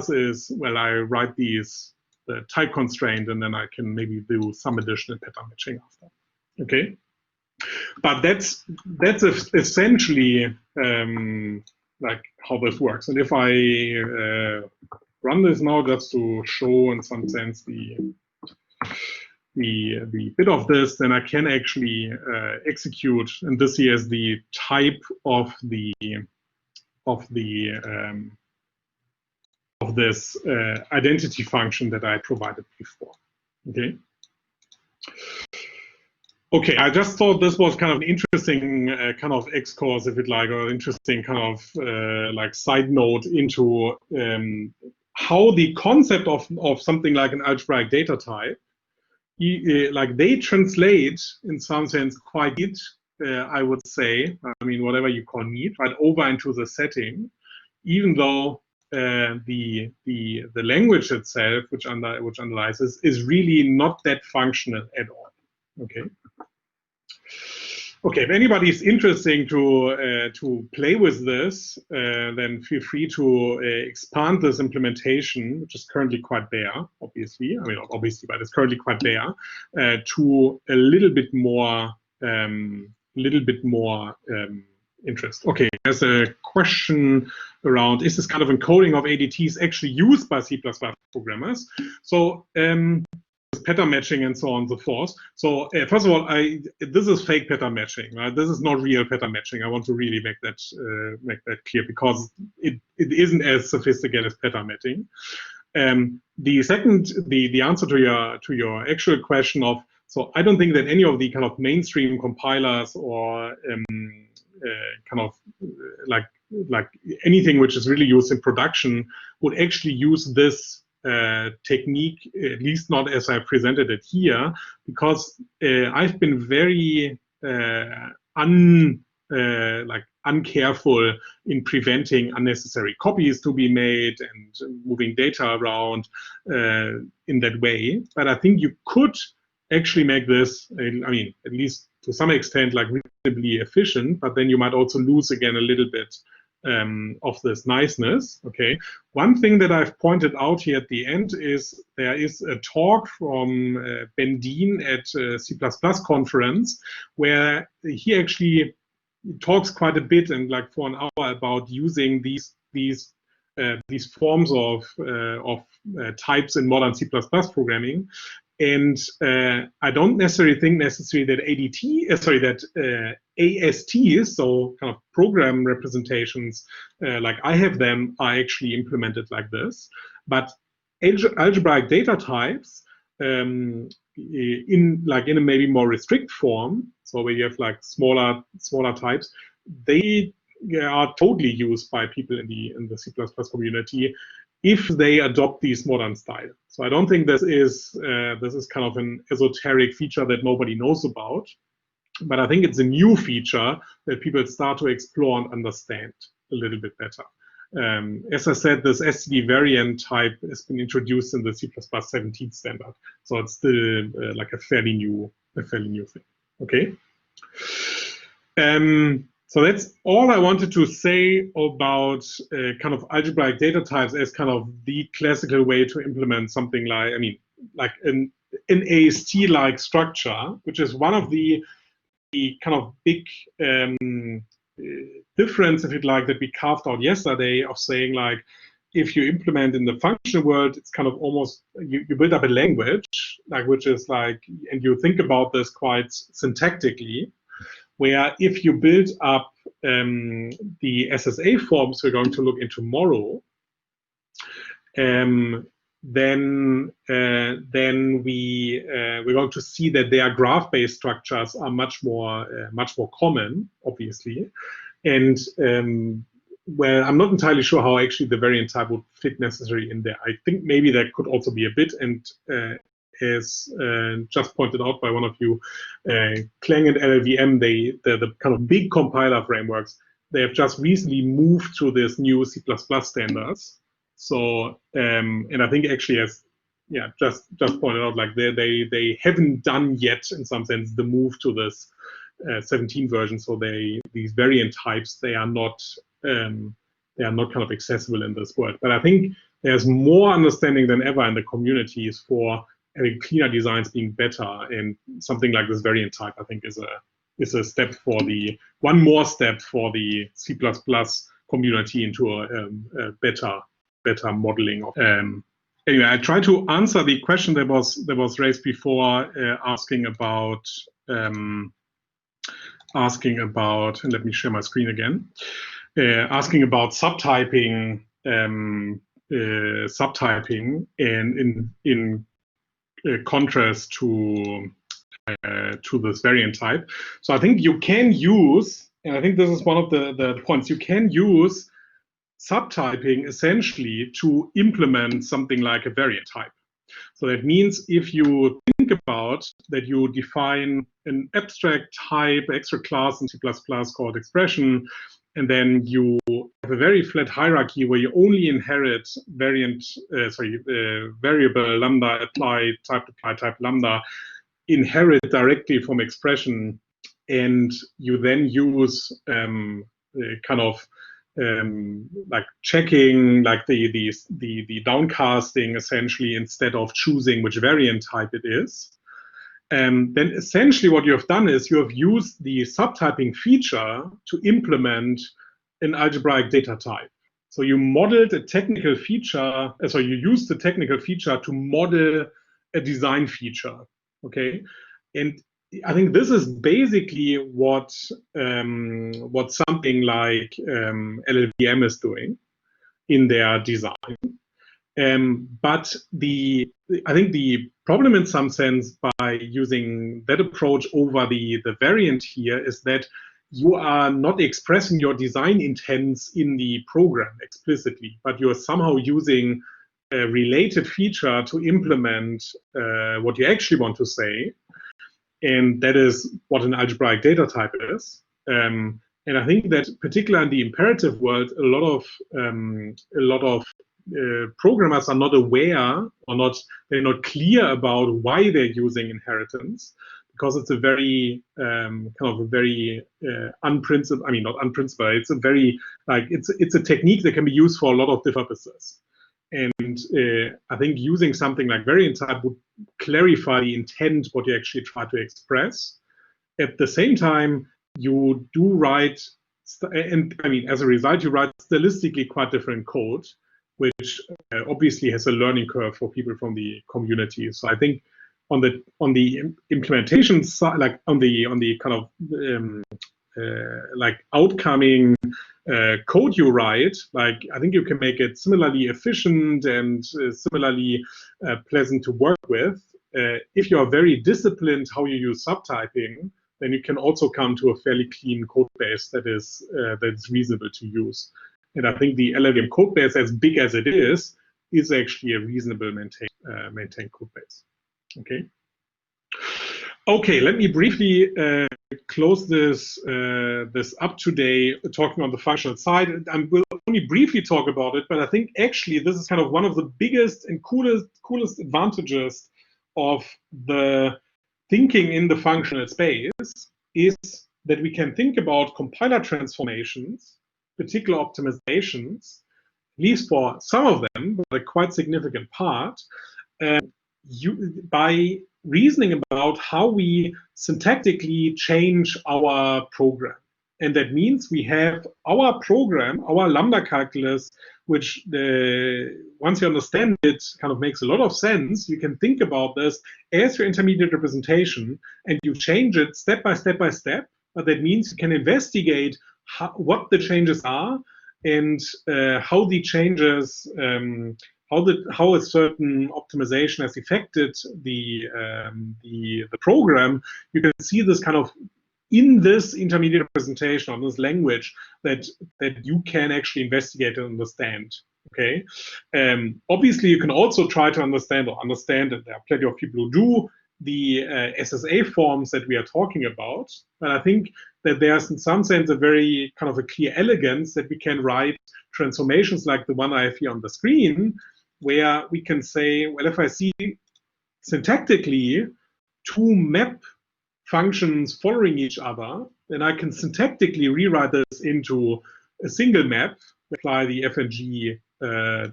is, well, I write these the type constraint, and then I can maybe do some additional pattern matching after. Okay, but that's essentially like how this works. And if I run this now just to show in some sense the bit of this, then I can actually execute, and this here is the type of this identity function that I provided before. Okay. Okay, I just thought this was kind of an interesting kind of excursus, if you like, or interesting kind of like side note into how the concept of something like an algebraic data type, like they translate in some sense quite neat, I would say. I mean, whatever you call neat, right, over into the setting, even though the language itself, which underlies this, is really not that functional at all. Okay. Okay, if anybody is interested to play with this, then feel free to expand this implementation, which is currently quite bare, obviously. I mean, not obviously, but it's currently quite bare, to a little bit more little bit more interest. Okay, there's a question around, is this kind of encoding of ADTs actually used by C++ programmers? So pattern matching and so on and so forth. So first of all, this is fake pattern matching, right? This is not real pattern matching. I want to really make that clear, because it isn't as sophisticated as pattern matching. The answer to your actual question of, so I don't think that any of the kind of mainstream compilers or kind of like anything which is really used in production would actually use this technique, at least not as I presented it here, because I've been very uncareful in preventing unnecessary copies to be made and moving data around in that way. But I think you could actually make this, I mean, at least to some extent, like reasonably efficient, but then you might also lose again a little bit of this niceness. Okay. One thing that I've pointed out here at the end is there is a talk from Ben Dean at C++ conference, where he actually talks quite a bit and like for an hour about using these forms of types in modern C++ programming. And I don't necessarily think that ASTs, so kind of program representations, like I have them, are actually implemented like this. But algebraic data types, in a maybe more restrict form, so where you have like smaller types, they are totally used by people in the C++ community if they adopt these modern styles. So I don't think this is kind of an esoteric feature that nobody knows about, but I think it's a new feature that people start to explore and understand a little bit better. As I said, this STD variant type has been introduced in the C++ 17 standard, so it's still like a fairly new thing. Okay. So that's all I wanted to say about kind of algebraic data types as kind of the classical way to implement something like, I mean, like an AST-like structure, which is one of the kind of big difference, if you'd like, that we carved out yesterday, of saying like, if you implement in the functional world, it's kind of almost, you build up a language, like, which is like, and you think about this quite syntactically, where if you build up the SSA forms we're going to look into tomorrow, then we're going to see that their graph-based structures are much more common, obviously. And well, I'm not entirely sure how actually the variant type would fit necessarily in there. I think maybe there could also be a bit, and as just pointed out by one of you, Clang and LLVM, the kind of big compiler frameworks, they have just recently moved to this new C++ standards. So, and I think actually, as just pointed out, like they haven't done yet, in some sense, the move to this 17 version. So these variant types, they are not kind of accessible in this world. But I think there's more understanding than ever in the communities for having cleaner designs being better, and something like this variant type, I think, is a step for one more step for the C++ community into a better modeling of. Anyway, I tried to answer the question that was raised before, asking about, and let me share my screen again, asking about subtyping, and in contrast to this variant type. So I think you can use, and I think this is one of the points, you can use subtyping essentially to implement something like a variant type. So that means if you think about that, you define an abstract type, extra class in C++ called expression, and then you have a very flat hierarchy where you only inherit variable lambda apply type lambda, inherit directly from expression, and you then use kind of like checking, like the downcasting essentially, instead of choosing which variant type it is. then essentially what you have done is you have used the subtyping feature to implement an algebraic data type. So you modeled a technical feature, so you used the technical feature to model a design feature, okay? And I think this is basically what something like LLVM is doing in their design. But I think the problem in some sense by using that approach over the variant here is that you are not expressing your design intents in the program explicitly, but you're somehow using a related feature to implement what you actually want to say. And that is what an algebraic data type is. And I think that particularly in the imperative world, a lot of programmers are not aware or they're not clear about why they're using inheritance, because it's a very kind of a very unprincipled, I mean, not unprincipled, it's a very, like, it's a technique that can be used for a lot of different purposes. And I think using something like variant type would clarify the intent, what you actually try to express. At the same time, you do write, and I mean, as a result, you write stylistically quite different code, which obviously has a learning curve for people from the community. So I think on the implementation side, like on the kind of like outcoming code you write, like I think you can make it similarly efficient and similarly pleasant to work with. If you are very disciplined how you use subtyping, then you can also come to a fairly clean code base that's reasonable to use. And I think the LLVM code base, as big as it is actually a reasonable maintained code base. Okay. Okay, let me briefly close this up today, talking on the functional side. I will only briefly talk about it, but I think actually this is kind of one of the biggest and coolest advantages of the thinking in the functional space is that we can think about compiler transformations, particular optimizations, at least for some of them, but a quite significant part, by reasoning about how we syntactically change our program. And that means we have our program, our lambda calculus, which once you understand it, kind of makes a lot of sense. You can think about this as your intermediate representation, and you change it step by step by step. But that means you can investigate what the changes are and how the changes, how a certain optimization has affected the program. You can see this kind of in this intermediate representation of this language that you can actually investigate and understand. Okay. Obviously, you can also try to understand, and there are plenty of people who do, the SSA forms that we are talking about. But I think that there's in some sense a very kind of a clear elegance that we can write transformations like the one I have here on the screen, where we can say, well, if I see syntactically two map functions following each other, then I can syntactically rewrite this into a single map, apply the F and G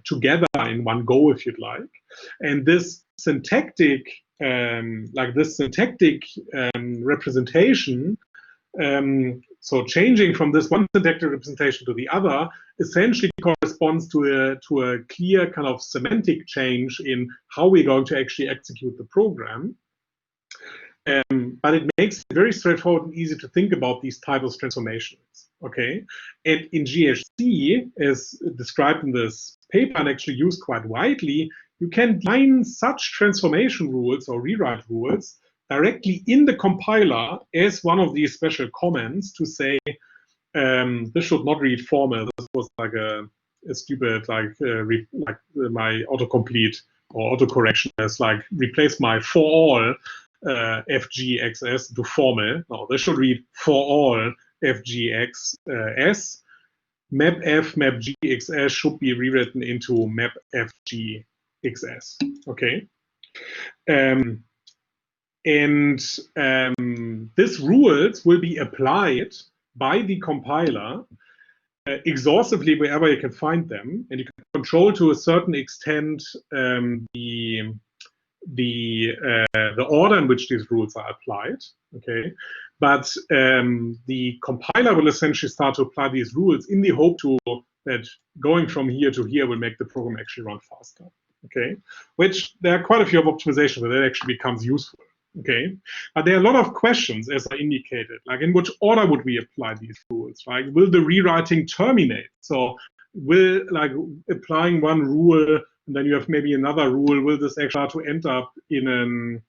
together in one go, if you'd like. And this syntactic, representation, so changing from this one syntactic representation to the other, essentially corresponds to a clear kind of semantic change in how we're going to actually execute the program. But it makes it very straightforward and easy to think about these types of transformations. Okay, and in GHC, as described in this paper and actually used quite widely, you can define such transformation rules or rewrite rules directly in the compiler as one of these special comments to say, this should not read formal. This was like a stupid, like my autocomplete or autocorrection as like replace my for all FGXS to formal. No, this should read for all FGXS. Map F, map GXS should be rewritten into map FGXS. Okay. These rules will be applied by the compiler exhaustively wherever you can find them, and you can control to a certain extent the the order in which these rules are applied. Okay, but the compiler will essentially start to apply these rules in the hope that going from here to here will make the program actually run faster. Okay, which there are quite a few of optimizations where that actually becomes useful. Okay, but there are a lot of questions, as I indicated, like in which order would we apply these rules? Like, will the rewriting terminate? So, will like applying one rule and then you have maybe another rule? Will this actually start to end up in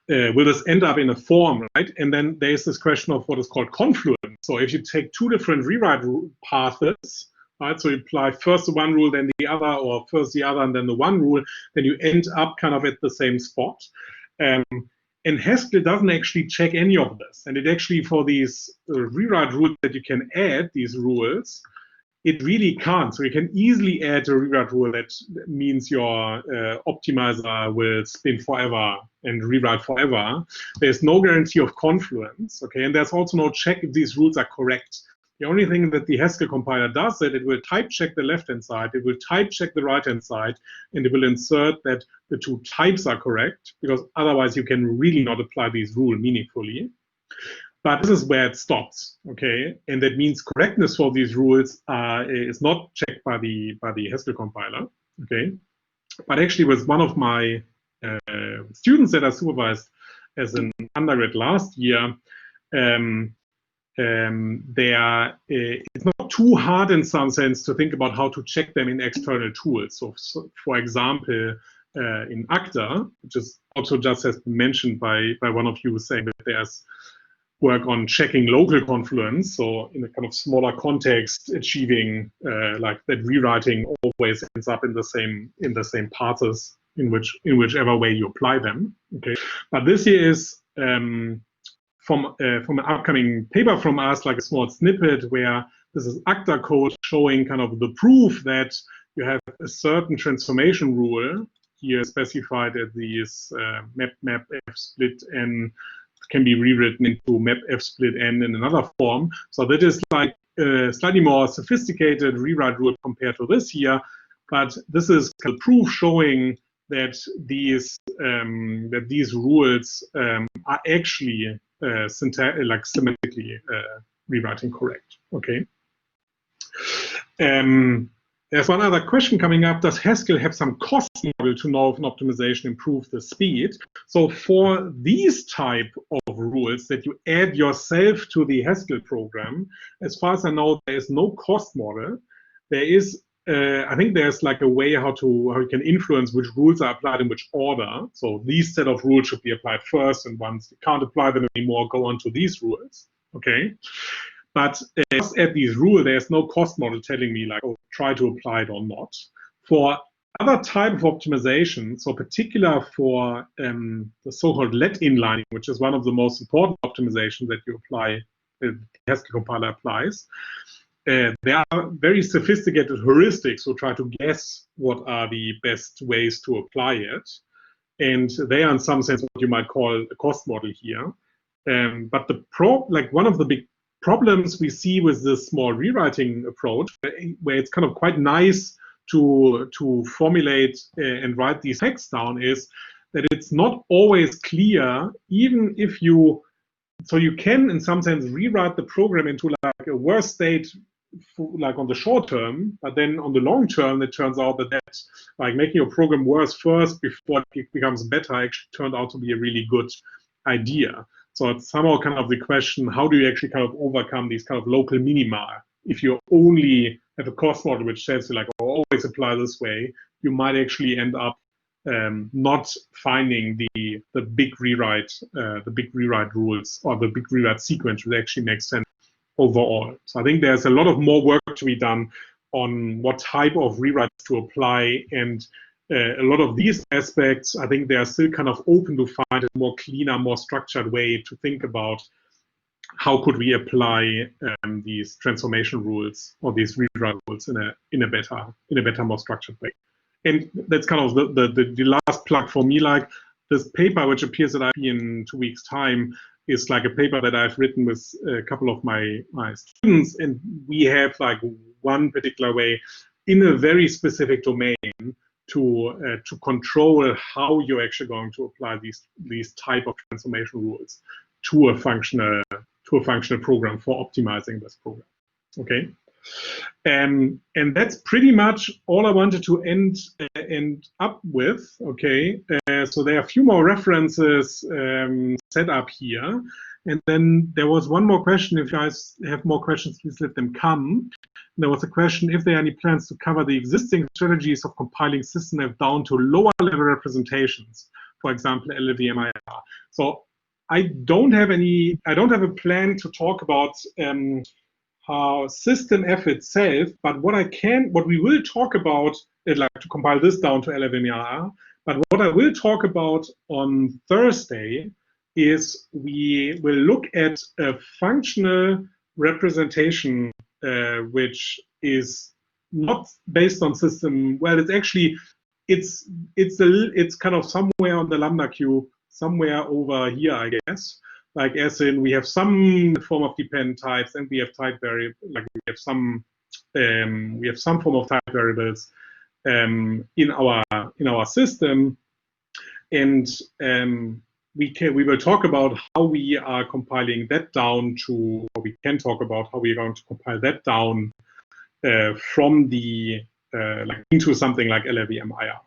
will this end up in a form, right? And then there's this question of what is called confluence. So if you take two different rewrite paths, right? So you apply first the one rule, then the other, or first the other and then the one rule, then you end up kind of at the same spot. And Haskell doesn't actually check any of this. And it actually, for these rewrite rules that you can add, these rules, it really can't. So you can easily add a rewrite rule that means your optimizer will spin forever and rewrite forever. There's no guarantee of confluence, okay? And there's also no check if these rules are correct. The only thing that the Haskell compiler does is that it will type check the left-hand side, it will type check the right-hand side, and it will insert that the two types are correct, because otherwise you can really not apply these rules meaningfully. But this is where it stops, okay? And that means correctness for these rules is not checked by the Haskell compiler, okay? But actually, with one of my students that I supervised as an undergrad last year, it's not too hard in some sense to think about how to check them in external tools. So for example, in Acta, which is also just has been mentioned by one of you saying that there's work on checking local confluence, so in a kind of smaller context, achieving like that rewriting always ends up in the same paths in whichever way you apply them. Okay, but this here is from an upcoming paper from us, like a small snippet where this is Acta code showing kind of the proof that you have a certain transformation rule here specified as these map f split n can be rewritten into map f split n in another form. So that is like a slightly more sophisticated rewrite rule compared to this here, but this is kind of proof showing that these rules are actually semantically rewriting correct. Okay. There's one other question coming up. Does Haskell have some cost model to know if an optimization improves the speed? So for these type of rules that you add yourself to the Haskell program, as far as I know, there is no cost model. There is, I think there's like a way how you can influence which rules are applied in which order. So these set of rules should be applied first, and once you can't apply them anymore, go on to these rules. Okay. But just at these rules, there's no cost model telling me like, oh, try to apply it or not. For other type of optimization, so particular for the so-called let inlining, which is one of the most important optimizations that you apply, the Haskell compiler applies, there are very sophisticated heuristics who try to guess what are the best ways to apply it. And they are in some sense what you might call a cost model here. But one of the big problems we see with this small rewriting approach, where it's kind of quite nice to formulate and write these texts down, is that it's not always clear, even if you can in some sense rewrite the program into like a worse state like on the short term, but then on the long term, it turns out that like making your program worse first before it becomes better actually turned out to be a really good idea. So it's somehow kind of the question, how do you actually kind of overcome these kind of local minima? If you only have a cost model which says like, oh, always apply this way, you might actually end up not finding the big rewrite rules or the big rewrite sequence which actually makes sense overall. So I think there's a lot of more work to be done on what type of rewrites to apply, and a lot of these aspects, I think they are still kind of open to find a more cleaner, more structured way to think about how could we apply these transformation rules or these rewrite rules in a better, more structured way. And that's kind of the last plug for me. Like this paper, which appears at IP in 2 weeks' time, is like a paper that I've written with a couple of my students, and we have like one particular way in a very specific domain to control how you're actually going to apply these type of transformation rules to a functional program for optimizing this program. Okay, and that's pretty much all I wanted to end up with. Okay, so there are a few more references set up here, and then there was one more question. If you guys have more questions, please let them come. There was a question if there are any plans to cover the existing strategies of compiling SysNav down to lower level representations, for example, LLVMIR. So I don't have a plan to talk about how SystemF itself, but what we will talk about, like to compile this down to LLVMIR, but what I will talk about on Thursday is we will look at a functional representation which is not based on system. Well, it's actually it's kind of somewhere on the lambda cube, somewhere over here, I guess. Like as in we have some form of dependent types, and we have type variable. Like we have some form of type variables in our system, and we will talk about how we are compiling that down to, or we can talk about how we are going to compile that down from the like into something like LLVMIR,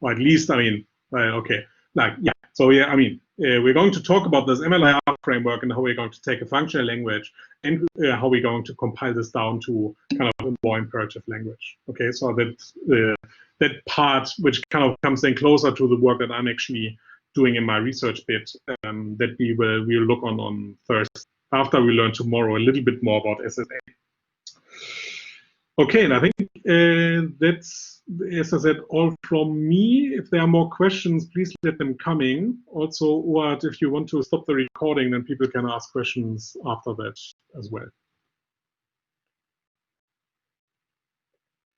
or at least, I mean, okay, like yeah. So yeah, I mean, we're going to talk about this MLIR framework and how we're going to take a functional language and how we're going to compile this down to kind of a more imperative language. Okay, so that part which kind of comes in closer to the work that I'm actually doing in my research bit, that we'll look on Thursday, after we learn tomorrow a little bit more about SSA. Okay, and I think that's, as I said, all from me. If there are more questions, please let them coming. Also, or if you want to stop the recording, then people can ask questions after that as well.